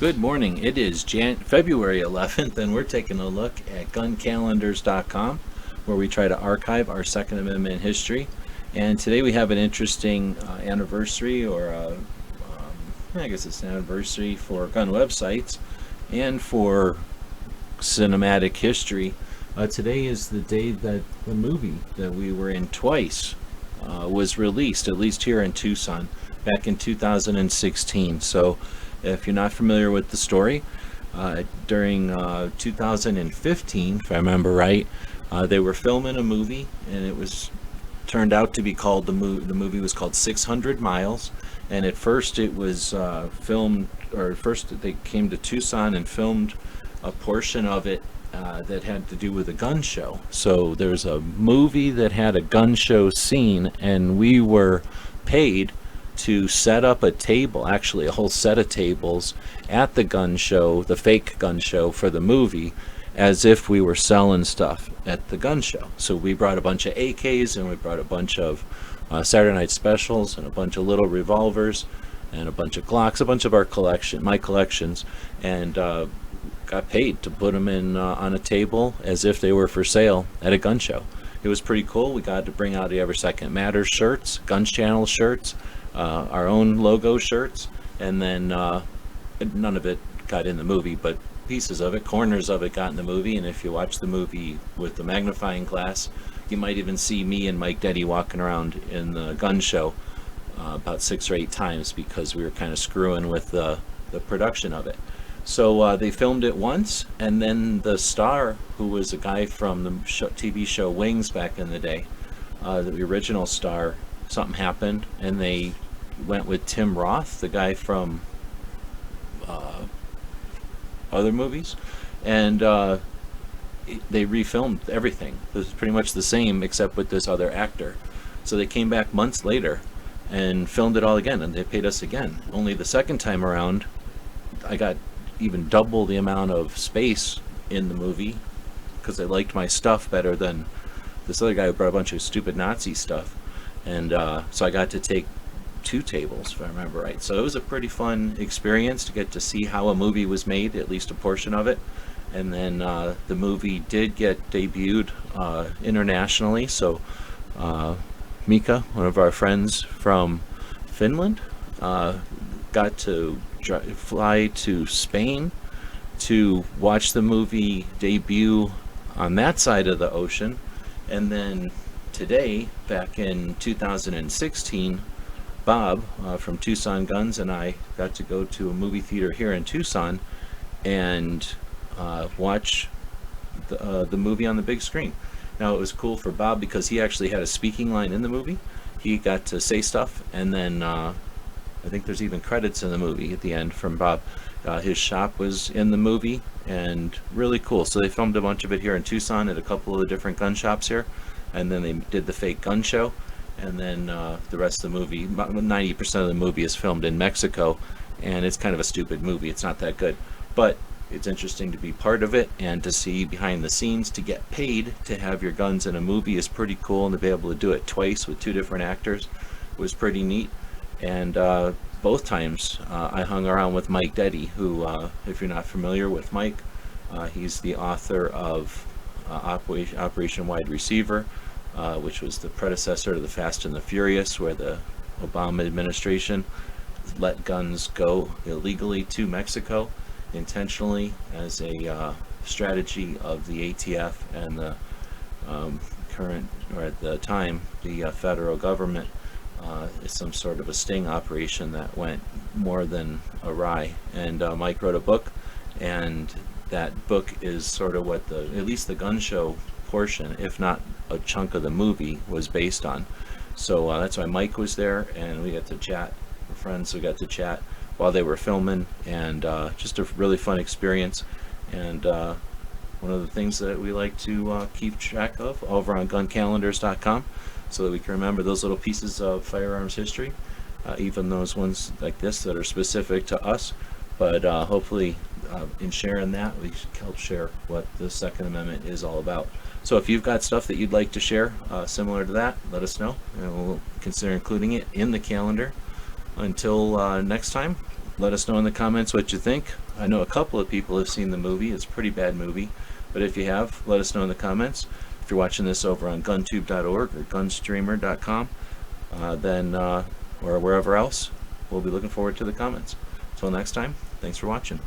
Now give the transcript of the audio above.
Good morning. It is February 11th, and we're taking a look at guncalendars.com, where we try to archive our Second Amendment history. And today we have an interesting anniversary, or I guess it's an anniversary for gun websites and for cinematic history. Today is the day that the movie that we were in twice was released, at least here in Tucson, back in 2016. So if you're not familiar with the story, during 2015, if I remember right, they were filming a movie, and it was turned out to be called the movie was called 600 Miles. And at first it was filmed, or at first they came to Tucson and filmed a portion of it that had to do with a gun show. So there's a movie that had a gun show scene, and we were paid to set up a table, actually a whole set of tables at the gun show, the fake gun show for the movie, as if we were selling stuff at the gun show. So we brought a bunch of AKs, and we brought a bunch of Saturday Night Specials, and a bunch of little revolvers, and a bunch of Glocks, a bunch of my collections, and got paid to put them in on a table as if they were for sale at a gun show. It was pretty cool. We got to bring out the Every Second Matters shirts, Guns Channel shirts, our own logo shirts, and then none of it got in the movie, but pieces of it, corners of it got in the movie. And if you watch the movie with the magnifying glass, you might even see me and Mike Deddy walking around in the gun show about 6 or 8 times, because we were kind of screwing with the production of it. So they filmed it once, and then the star, who was a guy from the TV show Wings back in the day, the original star, something happened, and they went with Tim Roth, the guy from other movies, and they refilmed everything. It was pretty much the same, except with this other actor. So they came back months later and filmed it all again, and they paid us again. Only the second time around, I got even double the amount of space in the movie, because they liked my stuff better than this other guy who brought a bunch of stupid Nazi stuff. And so I got to take 2 tables, if I remember right. So it was a pretty fun experience to get to see how a movie was made, at least a portion of it. And then the movie did get debuted internationally. So Mika, one of our friends from Finland, got to fly to Spain to watch the movie debut on that side of the ocean. And then today, back in 2016, Bob from Tucson Guns and I got to go to a movie theater here in Tucson and watch the movie on the big screen. Now, it was cool for Bob because he actually had a speaking line in the movie. He got to say stuff, and then I think there's even credits in the movie at the end from Bob. His shop was in the movie, and really cool. So they filmed a bunch of it here in Tucson at a couple of the different gun shops here, and then they did the fake gun show. And then the rest of the movie, 90% of the movie is filmed in Mexico, and it's kind of a stupid movie. It's not that good, but it's interesting to be part of it and to see behind the scenes. To get paid to have your guns in a movie is pretty cool, and to be able to do it twice with 2 different actors was pretty neat. And both times I hung around with Mike Deddy, who, if you're not familiar with Mike, he's the author of Operation Wide Receiver, which was the predecessor to the Fast and the Furious, where the Obama administration let guns go illegally to Mexico intentionally as a strategy of the ATF and the current, or at the time, the federal government. It's some sort of a sting operation that went more than awry. And Mike wrote a book, and that book is sort of what at least the gun show portion, if not a chunk of the movie, was based on. So that's why Mike was there, and we got to chat. We're friends, so we got to chat while they were filming, and just a really fun experience. And one of the things that we like to keep track of over on guncalendars.com, so that we can remember those little pieces of firearms history, even those ones like this that are specific to us. But hopefully in sharing that, we help share what the Second Amendment is all about. So if you've got stuff that you'd like to share similar to that, let us know, and we'll consider including it in the calendar. Until next time, let us know in the comments what you think. I know a couple of people have seen the movie. It's a pretty bad movie, but if you have, let us know in the comments. If you're watching this over on guntube.org or gunstreamer.com, or wherever else, we'll be looking forward to the comments. Until next time, thanks for watching.